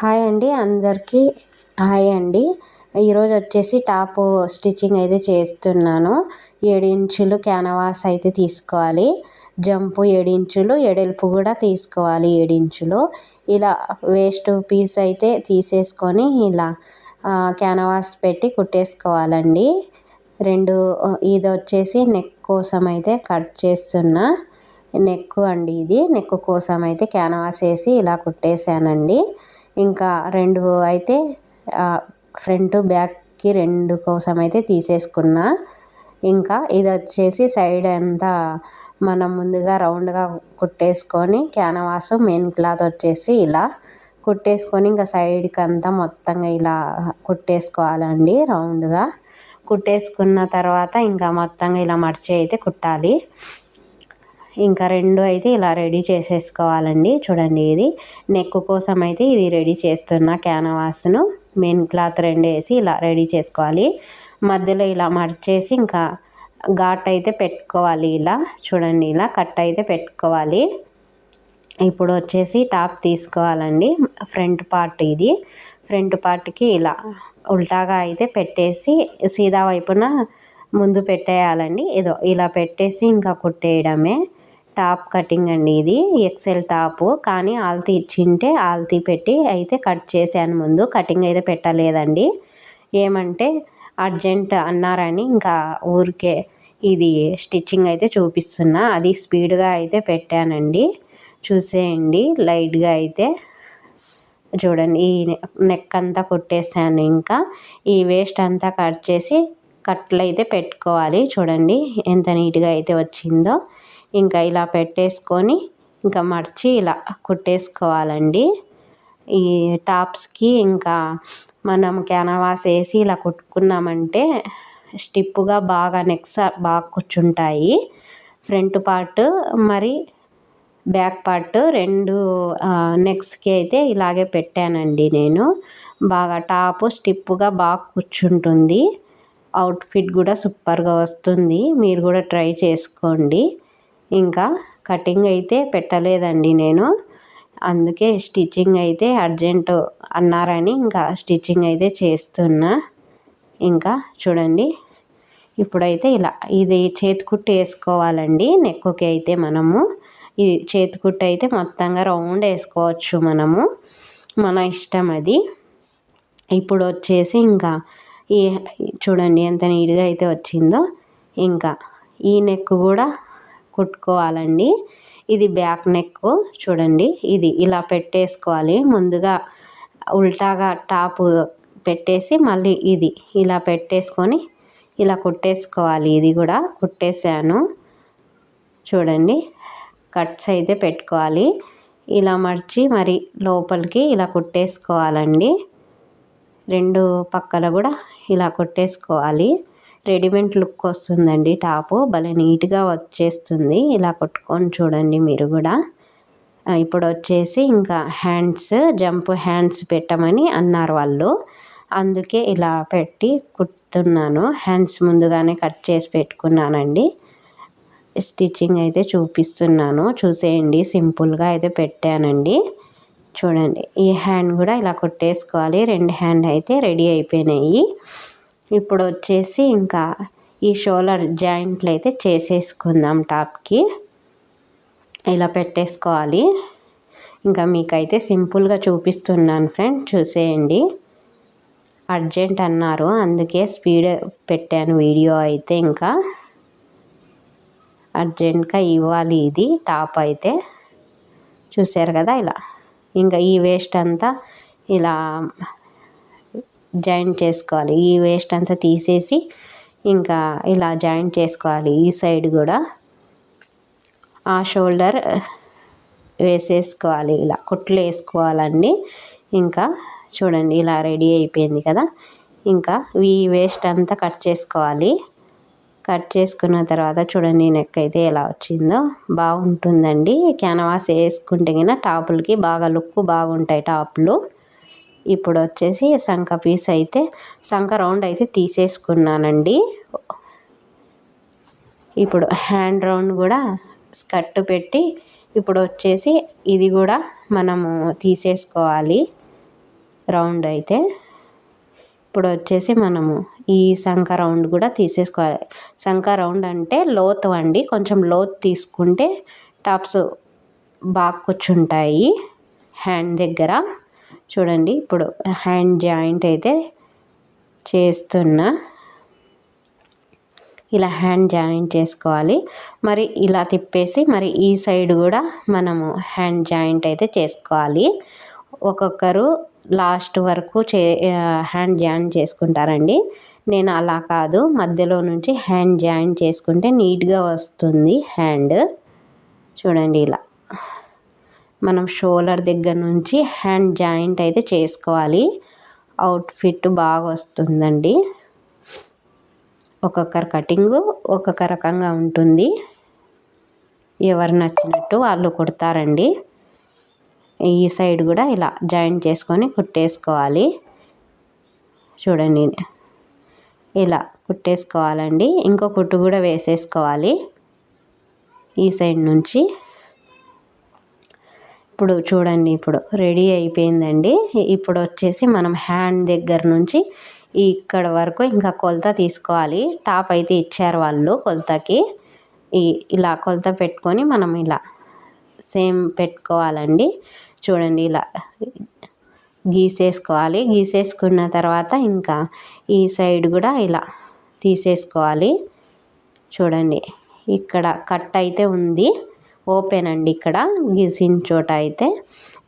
Hi అండి అందరికీ. Hi అండి. ఈరోజు వచ్చేసి టాప్ స్టిచ్చింగ్ అయితే చేస్తున్నాను. 7 ఇంచులు క్యాన్వాస్ అయితే తీసుకోవాలి. జంపు 7 ఇంచులు, ఎడల్పు కూడా తీసుకోవాలి 7 ఇంచులు. ఇలా వేస్ట్ పీస్ అయితే తీసేసుకొని ఇలా క్యాన్వాస్ పెట్టి కుట్టేసుకోవాలండి. ఇది వచ్చేసి నెక్ కోసం అయితే కట్ చేస్తున్నా. నెక్ అండి, ఇది నెక్ కోసం అయితే క్యాన్వాస్ వేసి ఇలా కుట్టేశానండి. ఇంకా 2 అయితే ఫ్రంట్ బ్యాక్కి 2 కోసం అయితే తీసేసుకున్నా. ఇంకా ఇది వచ్చేసి సైడ్ అంతా మనం ముందుగా రౌండ్గా కుట్టేసుకొని క్యాన్వాస్ మెయిన్ క్లాత్ వచ్చేసి ఇలా కుట్టేసుకొని ఇంకా సైడ్కి అంతా మొత్తంగా ఇలా కుట్టేసుకోవాలండి. రౌండ్గా కుట్టేసుకున్న తర్వాత ఇంకా మొత్తంగా ఇలా మడిచి అయితే కుట్టాలి. ఇంకా 2 అయితే ఇలా రెడీ చేసేసుకోవాలండి. చూడండి, ఇది నెక్ కోసం అయితే ఇది రెడీ చేస్తున్న క్యాన్వాస్ను మెయిన్ క్లాత్ 2 వేసి ఇలా రెడీ చేసుకోవాలి. మధ్యలో ఇలా మడిచేసి ఇంకా ఘాట్ అయితే పెట్టుకోవాలి. ఇలా చూడండి, ఇలా కట్ అయితే పెట్టుకోవాలి. ఇప్పుడు వచ్చేసి టాప్ తీసుకోవాలండి. ఫ్రంట్ పార్ట్ ఇది. ఫ్రంట్ పార్ట్కి ఇలా ఉల్టాగా అయితే పెట్టేసి సీదా వైపున ముందు పెట్టేయాలండి. ఇలా పెట్టేసి ఇంకా కుట్టేయడమే. టాప్ కటింగ్ అండి, ఇది ఎక్సెల్ టాపు. కానీ ఆల్తీ ఇచ్చింటే ఆల్తీ పెట్టి అయితే కట్ చేశాను. ముందు కటింగ్ అయితే పెట్టలేదండి. ఏమంటే అర్జెంట్ అన్నారని ఇంకా ఊరికే ఇది స్టిచ్చింగ్ అయితే చూపిస్తున్నా. అది స్పీడ్గా అయితే పెట్టానండి. చూసేయండి లైట్గా అయితే. చూడండి, ఈ నెక్ అంతా కుట్టేసాను. ఇంకా ఈ వేస్ట్ అంతా కట్ చేసి కట్లు అయితే పెట్టుకోవాలి. చూడండి ఎంత నీట్గా అయితే వచ్చిందో. ఇంకా ఇలా పెట్టేసుకొని ఇంకా మడిచి ఇలా కుట్టేసుకోవాలండి. ఈ టాప్స్కి ఇంకా మనం క్యాన్వాస్ వేసి ఇలా కుట్టుకున్నామంటే స్టిప్పుగా బాగా నెక్స్ బాగా కూర్చుంటాయి. ఫ్రంట్ పార్ట్ మరి బ్యాక్ పార్ట్ 2 నెక్స్కి అయితే ఇలాగే పెట్టానండి నేను. బాగా టాప్ స్టిప్పుగా బాగా కూర్చుంటుంది. అవుట్ఫిట్ కూడా సూపర్గా వస్తుంది. మీరు కూడా ట్రై చేసుకోండి. ఇంకా కటింగ్ అయితే పెట్టలేదండి నేను. అందుకే స్టిచ్చింగ్ అయితే అర్జెంటు అన్నారని ఇంకా స్టిచ్చింగ్ అయితే చేస్తున్నా. ఇంకా చూడండి, ఇప్పుడైతే ఇలా ఇది చేతికుట్టు వేసుకోవాలండి. నెక్కుకి అయితే మనము ఈ చేతికుట్టు అయితే మొత్తంగా రౌండ్ వేసుకోవచ్చు మనము, మన ఇష్టం అది. ఇప్పుడు వచ్చేసి ఇంకా ఈ చూడండి ఎంత నీట్గా అయితే వచ్చిందో. ఇంకా ఈ నెక్ కూడా కుట్టుకోవాలండి. ఇది బ్యాక్ నెక్. చూడండి, ఇది ఇలా పెట్టేసుకోవాలి. ముందుగా ఉల్టాగా టాప్ పెట్టేసి మళ్ళీ ఇది ఇలా పెట్టేసుకొని ఇలా కుట్టేసుకోవాలి. ఇది కూడా కుట్టేశాను. చూడండి, కట్స్ అయితే పెట్టుకోవాలి. ఇలా మడిచి మరి లోపలికి ఇలా కుట్టేసుకోవాలండి. 2 పక్కల కూడా ఇలా కుట్టేసుకోవాలి. రెడీమేడ్ లుక్ వస్తుందండి టాపు. భలే నీట్గా వచ్చేస్తుంది. ఇలా కుట్టుకొని చూడండి మీరు కూడా. ఇప్పుడు వచ్చేసి ఇంకా హ్యాండ్స్, జంప్ హ్యాండ్స్ పెట్టమని అన్నారు వాళ్ళు. అందుకే ఇలా పెట్టి కుడుతున్నాను. హ్యాండ్స్ ముందుగానే కట్ చేసి పెట్టుకున్నానండి. స్టిచ్చింగ్ అయితే చూపిస్తున్నాను. చూసేయండి, సింపుల్గా అయితే పెట్టానండి. చూడండి, ఈ హ్యాండ్ కూడా ఇలా కుట్టేసుకోవాలి. 2 హ్యాండ్ అయితే రెడీ అయిపోయినాయి. ఇప్పుడు వచ్చేసి ఇంకా ఈ షోల్డర్ జాయింట్లు అయితే చేసేసుకుందాం. టాప్కి ఇలా పెట్టేసుకోవాలి. ఇంకా మీకైతే సింపుల్గా చూపిస్తున్నాను ఫ్రెండ్, చూసేయండి. అర్జెంట్ అన్నారు అందుకే స్పీడ్ పెట్టాను వీడియో అయితే. ఇంకా అర్జెంట్గా ఇవ్వాలి ఇది టాప్ అయితే. చూసారు కదా ఇలా. ఇంకా ఈ వేస్ట్ అంతా ఇలా జాయింట్ చేసుకోవాలి. ఈ వేస్ట్ అంతా తీసేసి ఇంకా ఇలా జాయింట్ చేసుకోవాలి. ఈ సైడ్ కూడా ఆ షోల్డర్ వేసేసుకోవాలి. ఇలా కుట్లు వేసుకోవాలండి. ఇంకా చూడండి, ఇలా రెడీ అయిపోయింది కదా. ఇంకా ఈ వేస్ట్ అంతా కట్ చేసుకోవాలి. కట్ చేసుకున్న తర్వాత చూడండి నెక్ అయితే ఎలా వచ్చిందో. బాగుంటుందండి. క్యాన్వాస్ వేసుకుంటే కింద టాపులకి బాగా లుక్ బాగుంటాయి టాపులు. ఇప్పుడు వచ్చేసి సంక పీస్ అయితే సంక రౌండ్ అయితే తీసేసుకున్నానండి. ఇప్పుడు హ్యాండ్ రౌండ్ కూడా స్కర్ట్ పెట్టి ఇప్పుడు వచ్చేసి ఇది కూడా మనము తీసేసుకోవాలి. రౌండ్ అయితే. ఇప్పుడు వచ్చేసి మనము ఈ సంఖ రౌండ్ కూడా తీసేసుకోవాలి. సంఖ రౌండ్ అంటే లోతు అండి, కొంచెం లోతు తీసుకుంటే టాప్స్ బాగా కూర్చుంటాయి హ్యాండ్ దగ్గర. చూడండి ఇప్పుడు హ్యాండ్ జాయింట్ అయితే చేస్తున్నా. ఇలా హ్యాండ్ జాయింట్ చేసుకోవాలి. మరి ఇలా తిప్పేసి మరి ఈ సైడ్ కూడా మనము హ్యాండ్ జాయింట్ అయితే చేసుకోవాలి. ఒక్కొక్కరు లాస్ట్ వరకు హ్యాండ్ జాయింట్ చేసుకుంటారండి. నేను అలా కాదు, మధ్యలో నుంచి హ్యాండ్ జాయింట్ చేసుకుంటే నీట్గా వస్తుంది హ్యాండ్. చూడండి ఇలా మనం షోల్డర్ దగ్గర నుంచి హ్యాండ్ జాయింట్ అయితే చేసుకోవాలి. అవుట్ఫిట్ బాగా వస్తుందండి. ఒక్కొక్కరు కటింగు ఒక్కొక్క రకంగా ఉంటుంది. ఎవరు నచ్చినట్టు వాళ్ళు కుడతారండి. ఈ సైడ్ కూడా ఇలా జాయింట్ చేసుకొని కుట్టేసుకోవాలి. చూడండి ఇలా కుట్టేసుకోవాలండి. ఇంకో కుట్టు కూడా వేసేసుకోవాలి ఈ సైడ్ నుంచి. ఇప్పుడు చూడండి ఇప్పుడు రెడీ అయిపోయిందండి. ఇప్పుడు వచ్చేసి మనం హ్యాండ్ దగ్గర నుంచి ఇక్కడ వరకు ఇంకా కొలత తీసుకోవాలి. టాప్ అయితే ఇచ్చారు వాళ్ళు కొలతకి. ఇలా కొలత పెట్టుకొని మనం ఇలా సేమ్ పెట్టుకోవాలండి. చూడండి ఇలా గీసేసుకోవాలి. గీసేసుకున్న తర్వాత ఇంకా ఈ సైడ్ కూడా ఇలా తీసేసుకోవాలి. చూడండి ఇక్కడ కట్ అయితే ఉంది, ఓపెన్ అండి ఇక్కడ గీసిన చోట అయితే.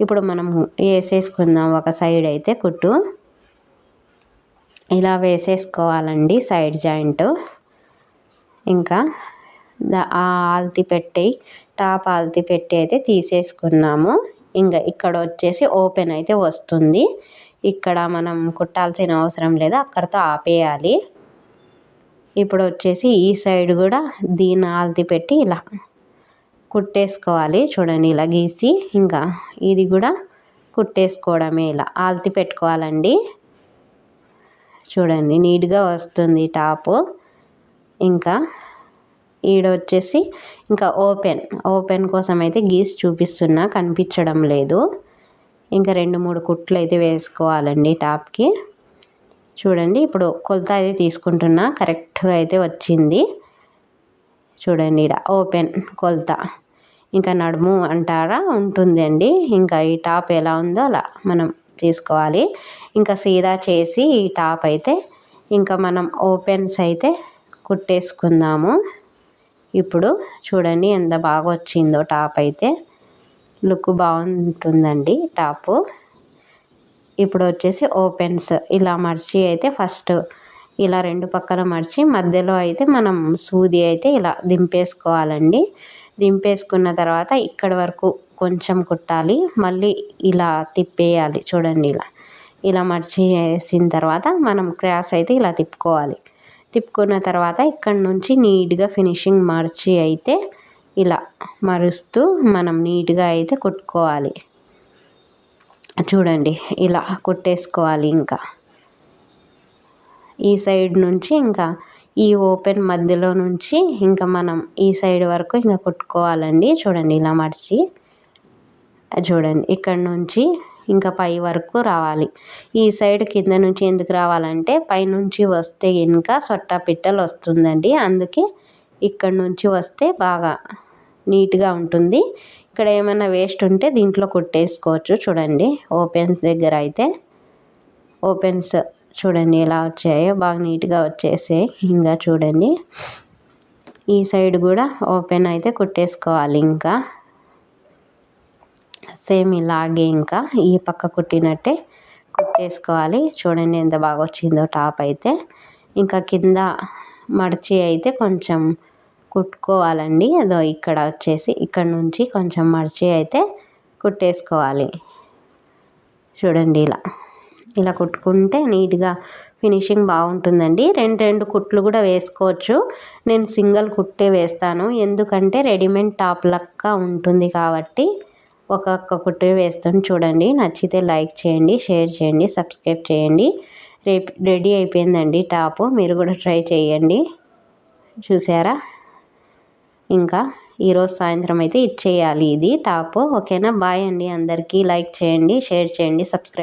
ఇప్పుడు మనం వేసేసుకుందాం ఒక సైడ్ అయితే కుట్టు. ఇలా వేసేసుకోవాలండి సైడ్ జాయింట్. ఇంకా ఆల్తి పెట్టి టాప్ ఆల్తి పెట్టి అయితే తీసేసుకున్నాము. ఇంకా ఇక్కడ వచ్చేసి ఓపెన్ అయితే వస్తుంది. ఇక్కడ మనం కుట్టాల్సిన అవసరం లేదు, అక్కడితో ఆపేయాలి. ఇప్పుడు వచ్చేసి ఈ సైడ్ కూడా దీన్ని ఆల్తి పెట్టి ఇలా కుట్టేసుకోవాలి. చూడండి ఇలా గీసి ఇంకా ఇది కూడా కుట్టేసుకోవడమే. ఇలా ఆల్తి పెట్టుకోవాలండి. చూడండి నీట్గా వస్తుంది టాపు. ఇంకా ఈడ వచ్చేసి ఇంకా ఓపెన్ కోసం అయితే గీసి చూపిస్తున్నా, కనిపించడం లేదు. ఇంకా 2-3 కుట్లు అయితే వేసుకోవాలండి టాప్కి. చూడండి ఇప్పుడు కొలత అయితే తీసుకుంటున్నా, కరెక్ట్గా అయితే వచ్చింది. చూడండి ఇలా ఓపెన్ కొలత. ఇంకా నడుము అంటారా ఉంటుందండి. ఇంకా ఈ టాప్ ఎలా ఉందో అలా మనం తీసుకోవాలి. ఇంకా సీదా చేసి ఈ టాప్ అయితే ఇంకా మనం ఓపెన్స్ అయితే కుట్టేసుకుందాము. ఇప్పుడు చూడండి ఎంత బాగా వచ్చిందో టాప్ అయితే. లుక్ బాగుంటుందండి టాపు. ఇప్పుడు వచ్చేసి ఓపెన్స్ ఇలా మర్చి అయితే ఫస్ట్ ఇలా 2 పక్కల మర్చి మధ్యలో అయితే మనం సూది అయితే ఇలా దింపేసుకోవాలండి. దింపేసుకున్న తర్వాత ఇక్కడ వరకు కొంచెం కుట్టాలి, మళ్ళీ ఇలా తిప్పేయాలి. చూడండి ఇలా మర్చి వేసిన తర్వాత మనం క్రాస్ అయితే ఇలా తిప్పుకోవాలి. తిప్పుకున్న తర్వాత ఇక్కడ నుంచి నీట్గా ఫినిషింగ్ మర్చి అయితే ఇలా మరుస్తూ మనం నీట్గా అయితే కుట్టుకోవాలి. చూడండి ఇలా కుట్టేసుకోవాలి. ఇంకా ఈ సైడ్ నుంచి ఇంకా ఈ ఓపెన్ మధ్యలో నుంచి ఇంకా మనం ఈ సైడ్ వరకు ఇంకా కుట్టుకోవాలండి. చూడండి ఇలా మర్చి చూడండి ఇక్కడ నుంచి ఇంకా పై వరకు రావాలి. ఈ సైడ్ కింద నుంచి ఎందుకు రావాలంటే పైనుంచి వస్తే ఇంకా సొట్టా పిట్టలు వస్తుందండి. అందుకే ఇక్కడ నుంచి వస్తే బాగా నీట్గా ఉంటుంది. ఇక్కడ ఏమైనా వేస్ట్ ఉంటే దీంట్లో కుట్టేసుకోవచ్చు. చూడండి ఓపెన్స్ దగ్గర అయితే ఓపెన్స్ చూడండి ఎలా వచ్చాయో, బాగా నీట్గా వచ్చేసాయి. ఇంకా చూడండి ఈ సైడ్ కూడా ఓపెన్ అయితే కుట్టేసుకోవాలి. ఇంకా సేమ్ ఇలాగే ఇంకా ఈ పక్క కుట్టినట్టే కుట్టేసుకోవాలి. చూడండి ఎంత బాగా వచ్చిందో టాప్ అయితే. ఇంకా కింద మడిచి అయితే కొంచెం కుట్టుకోవాలండి. అదో ఇక్కడ వచ్చేసి ఇక్కడ నుంచి కొంచెం మడిచి అయితే కుట్టేసుకోవాలి. చూడండి ఇలా కుట్టుకుంటే నీట్గా ఫినిషింగ్ బాగుంటుందండి. 2 కుట్లు కూడా వేసుకోవచ్చు. నేను సింగిల్ కుట్టే వేస్తాను, ఎందుకంటే రెడీమేడ్ టాప్ లెక్క ఉంటుంది కాబట్టి ఒక్కొక్క కుట్టు వేస్తాను. చూడండి నచ్చితే లైక్ చేయండి, షేర్ చేయండి, సబ్స్క్రైబ్ చేయండి. రెడీ అయిపోయిందండి టాపు. మీరు కూడా ట్రై చేయండి. చూసారా? ఇంకా ఈరోజు సాయంత్రం అయితే ఇచ్చేయాలి ఇది టాపు. ఓకేనా? బాయ్ అండి అందరికీ. లైక్ చేయండి, షేర్ చేయండి, సబ్స్క్రైబ్